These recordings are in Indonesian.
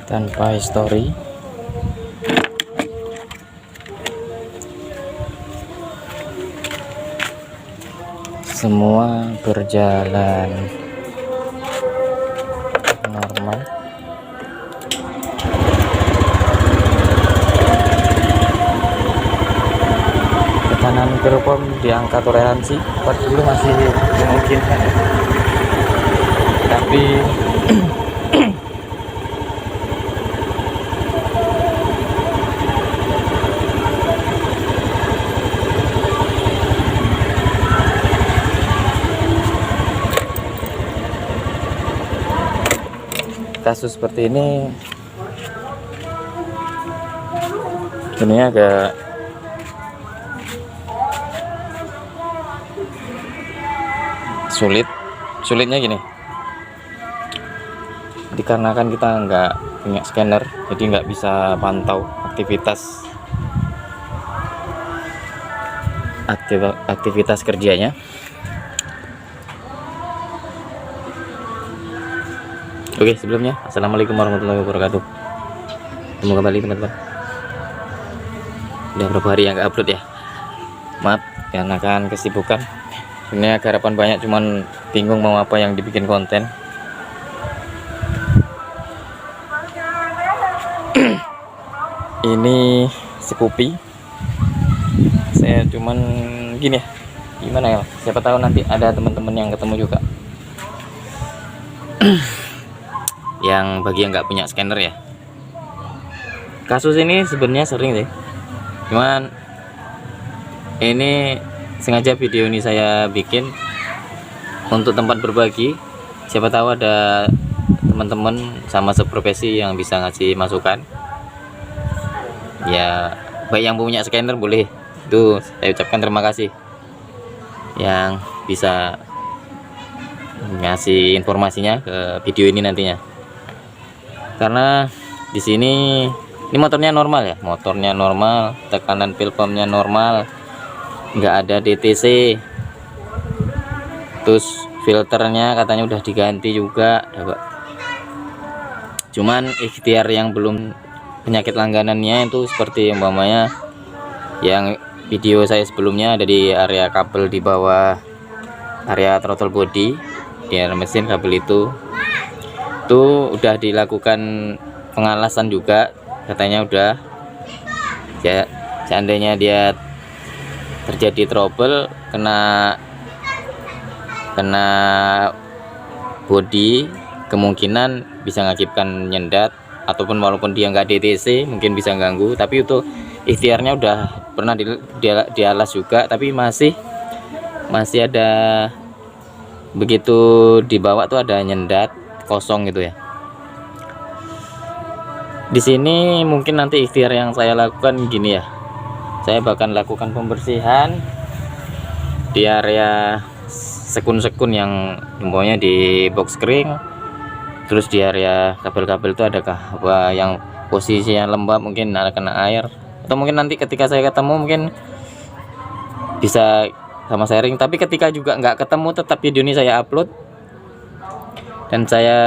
tanpa histori. Semua berjalan normal. Tekanan perform di angka toleransi 40 masih memungkinkan, tapi kasus seperti ini agak sulitnya gini, dikarenakan kita nggak punya scanner, jadi nggak bisa pantau aktivitas kerjanya. Oke, sebelumnya assalamualaikum warahmatullahi wabarakatuh. Ketemu kembali teman-teman. Udah berapa hari yang nggak upload ya, maaf karena kan kesibukan. Ini harapan banyak, cuman bingung mau apa yang dibikin konten. Ini Scoopy, saya cuman gini ya, gimana ya, siapa tahu nanti ada teman-teman yang ketemu juga. Yang bagi yang nggak punya scanner ya, kasus ini sebenarnya sering sih, cuman ini sengaja video ini saya bikin untuk tempat berbagi. Siapa tahu ada teman-teman sama seprofesi yang bisa ngasih masukan ya, baik yang punya scanner boleh, itu saya ucapkan terima kasih yang bisa ngasih informasinya ke video ini nantinya. Karena di sini ini motornya normal ya, tekanan pilpomnya normal, nggak ada DTC, terus filternya katanya udah diganti juga, cuman ikhtiar yang belum penyakit langganannya itu seperti umpamanya yang video saya sebelumnya, ada di area kabel di bawah area throttle body, di area mesin kabel itu udah dilakukan pengalasan juga, katanya udah ya, seandainya dia terjadi trouble kena body, kemungkinan bisa mengakibatkan nyendat, ataupun walaupun dia nggak DTC mungkin bisa ganggu. Tapi itu ikhtiarnya udah pernah dialas juga, tapi masih ada, begitu dibawa tuh ada nyendat kosong gitu ya. Di sini mungkin nanti ikhtiar yang saya lakukan gini ya, saya bahkan lakukan pembersihan di area sekun-sekun yang umpamanya di box kering, terus di area kabel-kabel itu adakah apa yang posisinya lembab, mungkin kena air, atau mungkin nanti ketika saya ketemu mungkin bisa sama sharing. Tapi ketika juga nggak ketemu, tetap video ini saya upload, dan saya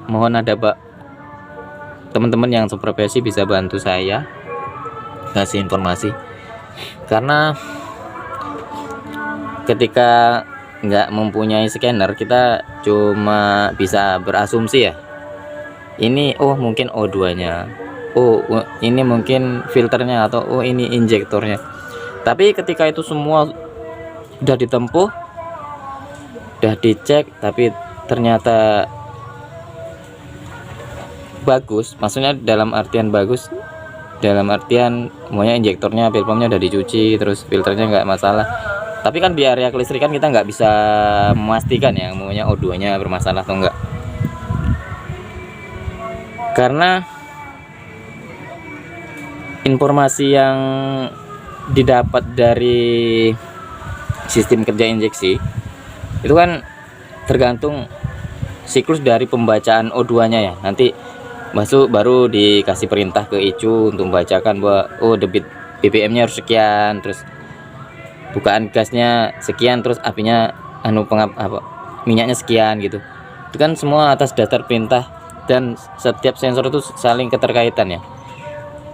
mohon ada teman-teman yang seprofesi bisa bantu saya kasih informasi. Karena ketika nggak mempunyai scanner, kita cuma bisa berasumsi ya, ini mungkin O2 nya, ini mungkin filternya, atau ini injektornya. Tapi ketika itu semua udah ditempuh, udah dicek, tapi ternyata bagus, maksudnya dalam artian bagus, dalam artian semuanya injektornya, pilpomnya udah dicuci, terus filternya nggak masalah. Tapi kan di area kelistrikan kita nggak bisa memastikan ya semuanya O2 nya bermasalah atau enggak, karena informasi yang didapat dari sistem kerja injeksi itu kan tergantung siklus dari pembacaan O2 nya ya. Nanti masuk baru dikasih perintah ke ECU untuk membacakan bahwa debit BBM nya harus sekian, terus bukaan gasnya sekian, terus apinya minyaknya sekian gitu. Itu kan semua atas dasar perintah dan setiap sensor itu saling keterkaitan ya.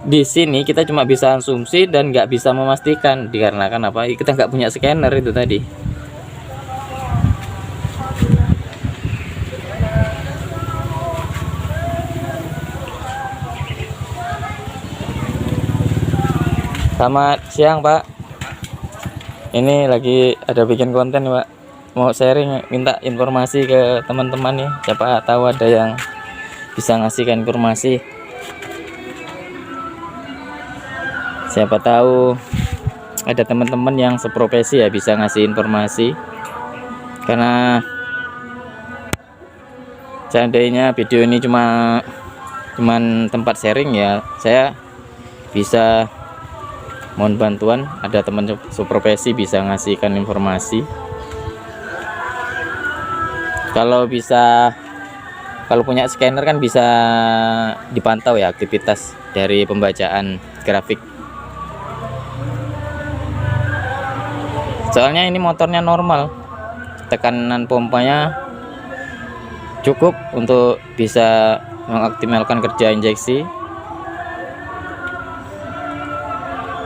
Di sini kita cuma bisa asumsi dan nggak bisa memastikan, dikarenakan apa, kita nggak punya scanner itu tadi. Selamat siang Pak, ini lagi ada bikin konten Pak, mau sharing, minta informasi ke teman-teman nih, siapa tahu ada yang bisa ngasihkan informasi, siapa tahu ada teman-teman yang seprofesi ya bisa ngasih informasi. Karena seandainya video ini cuman tempat sharing ya, saya bisa mohon bantuan, ada teman seprofesi bisa ngasihkan informasi. Kalau punya scanner kan bisa dipantau ya aktivitas dari pembacaan grafik. Soalnya ini motornya normal, tekanan pompanya cukup untuk bisa mengoptimalkan kerja injeksi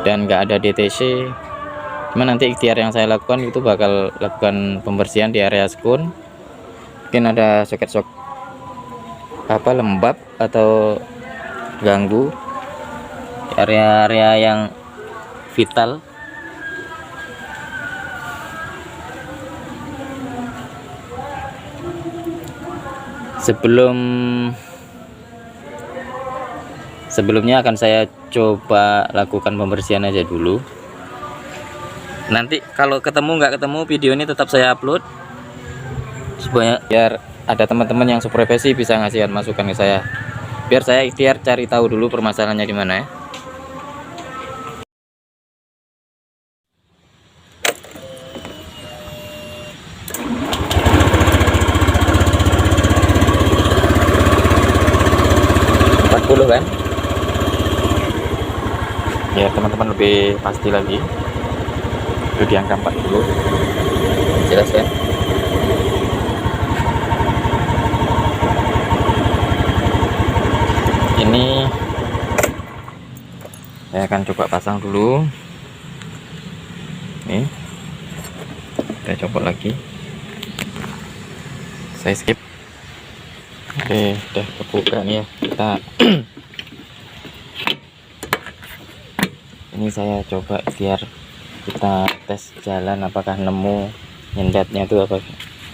dan nggak ada DTC. Cuma nanti ikhtiar yang saya lakukan itu bakal lakukan pembersihan di area skun, mungkin ada soket lembab atau ganggu area-area yang vital. Sebelumnya akan saya coba lakukan pembersihan aja dulu. Nanti kalau nggak ketemu video ini tetap saya upload supaya biar ada teman-teman yang seprofesi bisa ngasihkan masukan ke saya, biar saya ikhtiar cari tahu dulu permasalahannya di mana ya. Kan ya teman-teman, lebih pasti lagi itu di angka 40, jelas kan. Ini saya akan coba pasang dulu, nih saya coba lagi, saya skip. Oke, udah kebuka nih ya kita. Ini saya coba biar kita tes jalan apakah nemu nyendatnya itu apa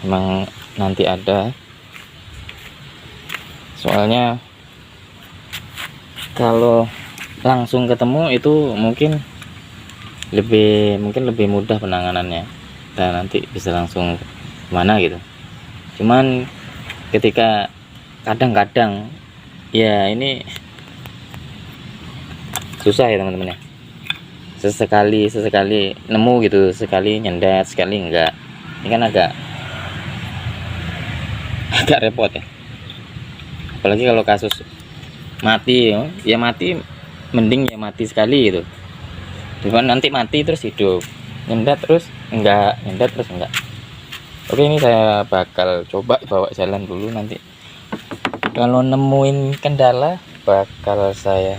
memang nanti ada. Soalnya kalau langsung ketemu itu mungkin lebih mudah penanganannya dan nanti bisa langsung kemana gitu. Cuman ketika kadang-kadang ya ini susah ya teman-teman ya, sesekali nemu gitu, sekali nyendat sekali enggak. Ini kan agak repot ya, apalagi kalau kasus mati ya mati, mending ya mati sekali gitu, cuman nanti mati terus hidup, nyendat terus enggak, nyendat terus enggak. Oke, ini saya bakal coba bawa jalan dulu, nanti kalau nemuin kendala bakal saya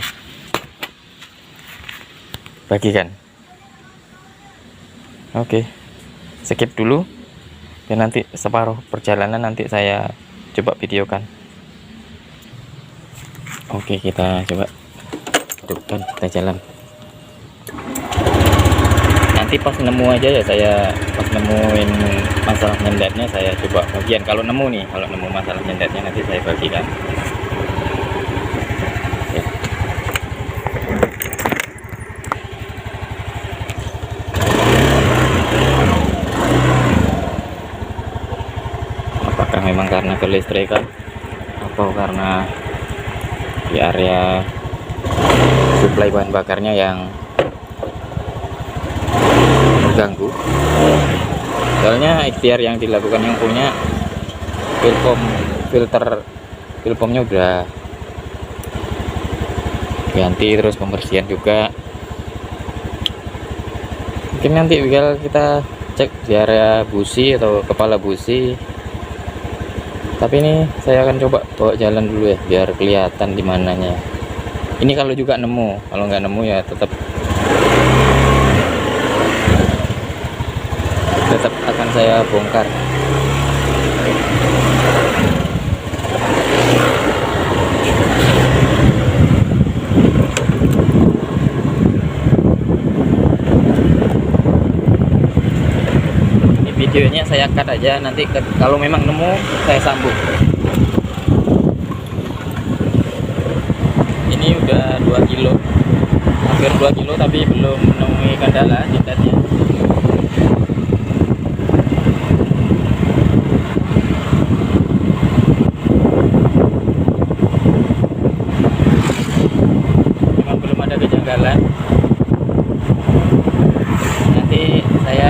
bagikan. Oke, skip dulu dan nanti separuh perjalanan nanti saya coba videokan. Oke, kita coba hidupkan, kita jalan. Nanti pas nemu aja ya, saya pas nemuin masalah nyendatnya saya coba bagian. Kalau nemu masalah nyendatnya nanti saya bagikan. Apakah memang karena kelistrikan atau karena di area suplai bahan bakarnya yang terganggu? Soalnya ikhtiar yang dilakukan yang punya filternya udah ganti, terus pembersihan juga. Mungkin nanti tinggal kita cek di area busi atau kepala busi Tapi ini saya akan coba bawa jalan dulu ya, biar kelihatan di mananya. Ini kalau juga nemu, kalau nggak nemu ya tetap akan saya bongkar. Ini videonya saya cut aja, nanti kalau memang nemu saya sambung. Ini udah 2 kilo, hampir 2 kilo, tapi belum menemui kendala jidatnya. Memang belum ada kejanggalan. Nanti saya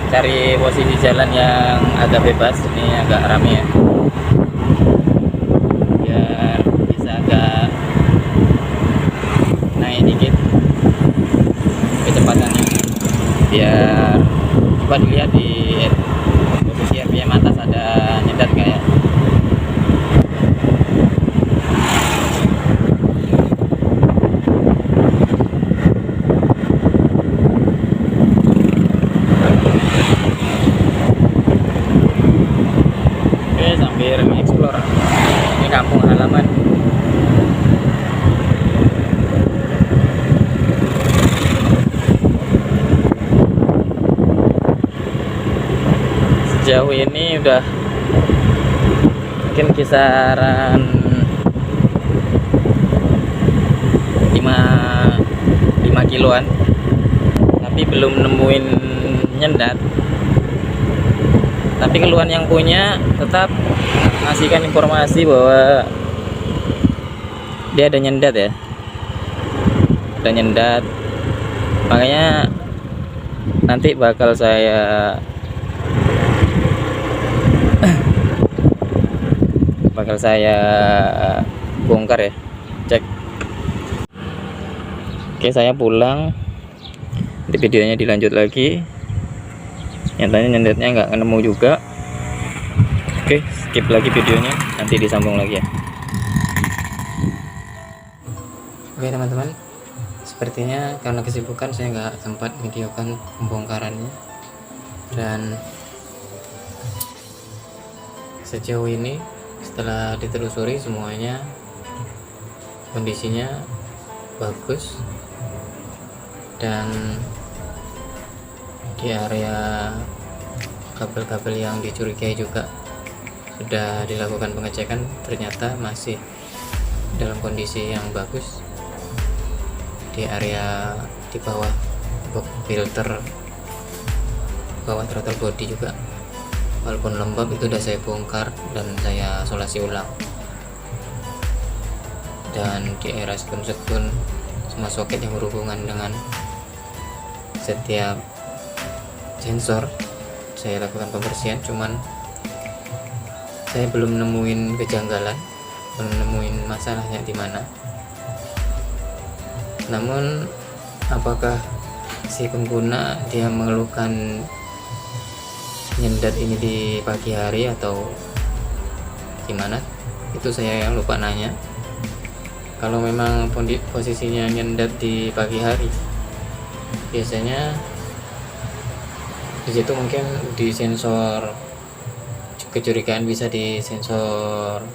cari posisi jalan yang agak bebas, ini agak rame ya, biar bisa agak naik dikit kecepatannya, biar coba dilihat di posisi RPM atas ada nyedat nggak ya. Oke, sambil mengeksplor ini kampung halaman. Sejauh ini udah mungkin kisaran 5 kiloan, tapi belum nemuin nyendat. Tapi keluhan yang punya tetap ngasihkan informasi bahwa dia ada nyendat ya, ada nyendat. Makanya nanti bakal saya bongkar ya, cek. Oke, saya pulang, di videonya dilanjut lagi. Nyatanya nyendatnya nggak nemu juga. Oke, skip lagi videonya, nanti disambung lagi ya. Oke teman-teman, sepertinya karena kesibukan saya nggak sempat videokan pembongkarannya. Dan sejauh ini setelah ditelusuri semuanya kondisinya bagus, dan di area kabel-kabel yang dicurigai juga sudah dilakukan pengecekan, ternyata masih dalam kondisi yang bagus. Di area di bawah box filter, bawah throttle body juga walaupun lembab itu udah saya bongkar dan saya solasi ulang. Dan di area sekun-sekun semua soket yang berhubungan dengan setiap sensor saya lakukan pembersihan, cuman saya belum nemuin kejanggalan, belum nemuin masalahnya di mana. Namun apakah si pengguna dia mengeluhkan nyendat ini di pagi hari atau gimana, itu saya yang lupa nanya. Kalau memang posisinya nyendat di pagi hari, biasanya di situ mungkin di sensor kecurigaan, bisa di sensor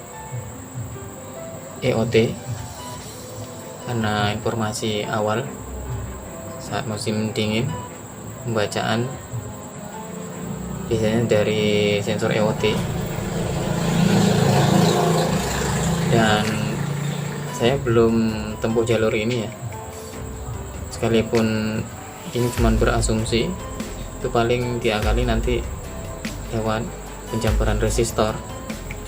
EOT, karena informasi awal saat musim dingin pembacaan biasanya dari sensor EOT. Dan saya belum tempuh jalur ini ya, sekalipun ini cuma berasumsi, itu paling diakali nanti lewat penjamperan resistor,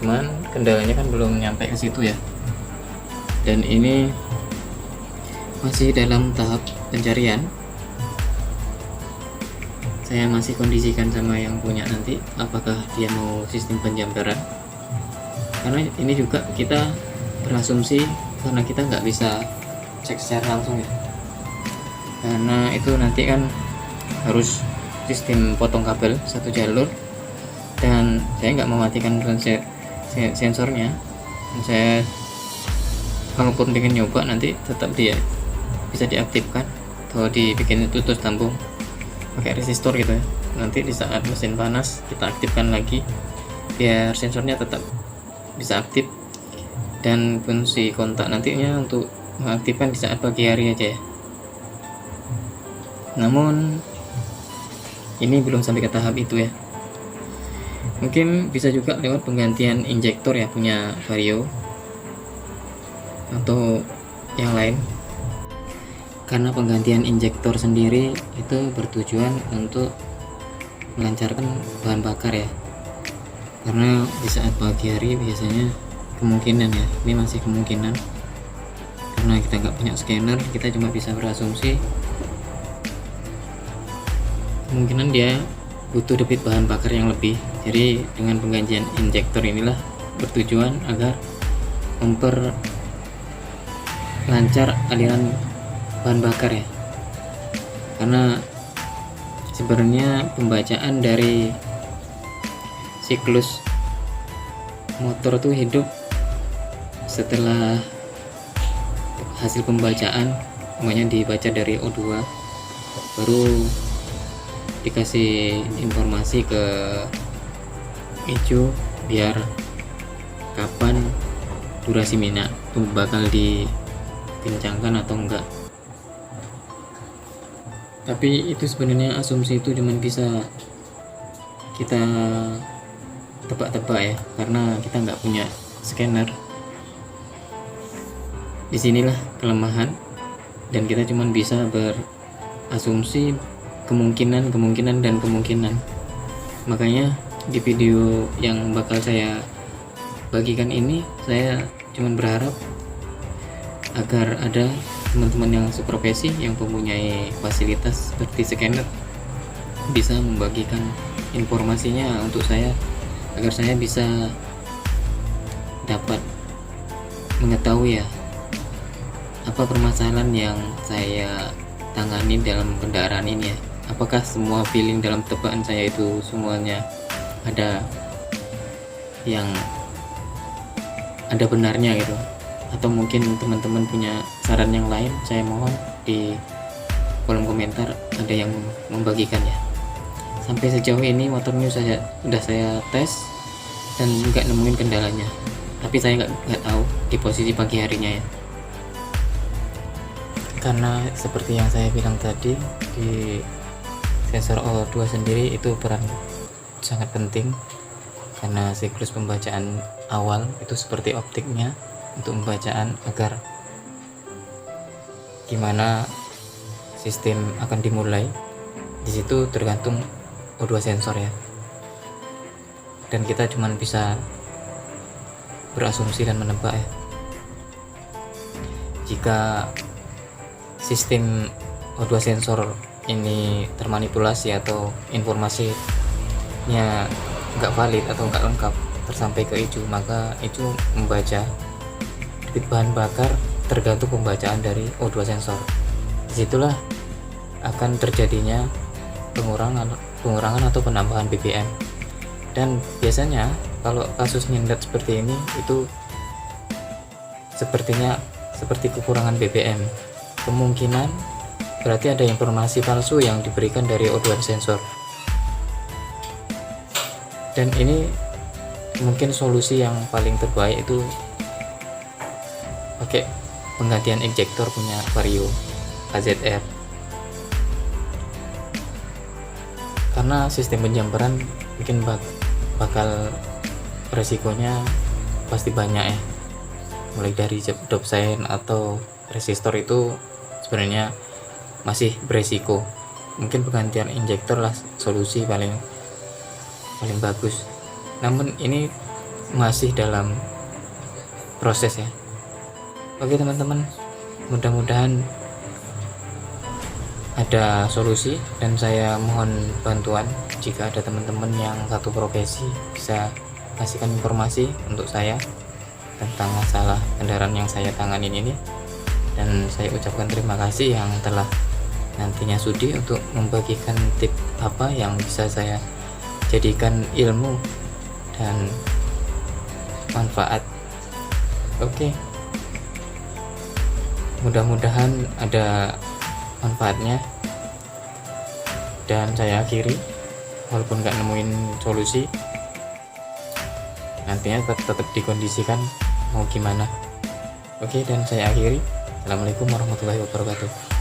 cuman kendalanya kan belum nyampe ke situ ya. Dan ini masih dalam tahap pencarian, saya masih kondisikan sama yang punya nanti apakah dia mau sistem penjamperan, karena ini juga kita berasumsi karena kita nggak bisa cek secara langsung ya, karena itu nanti kan harus sistem potong kabel satu jalur, dan saya nggak mematikan sensornya. Saya kalaupun pengen nyoba nanti tetap dia bisa diaktifkan atau dibikin tutus tampung pakai resistor gitu ya. Nanti di saat mesin panas kita aktifkan lagi biar sensornya tetap bisa aktif, dan fungsi kontak nantinya untuk mengaktifkan di saat pagi hari aja ya. Namun ini belum sampai ke tahap itu ya. Mungkin bisa juga lewat penggantian injektor ya, punya Vario atau yang lain. Karena penggantian injektor sendiri itu bertujuan untuk melancarkan bahan bakar ya. Karena di saat pagi hari biasanya kemungkinan ya, ini masih kemungkinan karena kita nggak punya scanner, kita cuma bisa berasumsi kemungkinan dia butuh debit bahan bakar yang lebih. Jadi dengan penggantian injektor inilah bertujuan agar memperlancar aliran bahan bakar ya. Karena sebenarnya pembacaan dari siklus motor tuh hidup setelah hasil pembacaan, namanya dibaca dari O2 baru dikasih informasi ke ECU biar kapan durasi minyak itu bakal dikencangkan atau enggak. Tapi itu sebenarnya asumsi itu cuma bisa kita tebak-tebak ya, karena kita nggak punya scanner. Disinilah kelemahan, dan kita cuma bisa berasumsi kemungkinan. Makanya di video yang bakal saya bagikan ini, saya cuma berharap agar ada teman-teman yang seprofesi yang mempunyai fasilitas seperti scanner bisa membagikan informasinya untuk saya, agar saya bisa dapat mengetahui ya apa permasalahan yang saya tangani dalam kendaraan ini ya. Apakah semua feeling dalam tebakan saya itu semuanya ada yang ada benarnya gitu, atau mungkin teman-teman punya saran yang lain, saya mohon di kolom komentar ada yang membagikannya. Sampai sejauh ini motornya sudah saya tes dan nggak nemuin kendalanya, tapi saya nggak tahu di posisi pagi harinya ya. Karena seperti yang saya bilang tadi, di sensor O2 sendiri itu peran sangat penting, karena siklus pembacaan awal itu seperti optiknya untuk pembacaan agar gimana sistem akan dimulai. Di situ tergantung O2 sensor ya, dan kita cuman bisa berasumsi dan menebak ya. Jika sistem O2 sensor ini termanipulasi atau informasinya nggak valid atau nggak lengkap tersampai ke ECU, maka ECU membaca debit bahan bakar tergantung pembacaan dari O2 sensor. Disitulah akan terjadinya pengurangan atau penambahan BBM. Dan biasanya kalau kasus nyendat seperti ini itu sepertinya seperti kekurangan BBM. Kemungkinan berarti ada informasi palsu yang diberikan dari O2 sensor. Dan ini mungkin solusi yang paling terbaik itu pakai penggantian injektor punya Vario AZR. Karena sistem penjamperan mungkin bakal resikonya pasti banyak ya, mulai dari dop sign atau resistor itu sebenarnya masih beresiko. Mungkin penggantian injektor lah solusi paling bagus, namun ini masih dalam proses ya. Oke teman-teman, mudah-mudahan ada solusi, dan saya mohon bantuan jika ada teman-teman yang satu profesi bisa kasihkan informasi untuk saya tentang masalah kendaraan yang saya tanganin ini. Dan saya ucapkan terima kasih yang telah nantinya sudi untuk membagikan tip apa yang bisa saya jadikan ilmu dan manfaat. Oke, mudah-mudahan ada manfaatnya, dan saya akhiri walaupun nggak nemuin solusi, nantinya tetap dikondisikan mau gimana. Oke, dan saya akhiri. Assalamualaikum warahmatullahi wabarakatuh.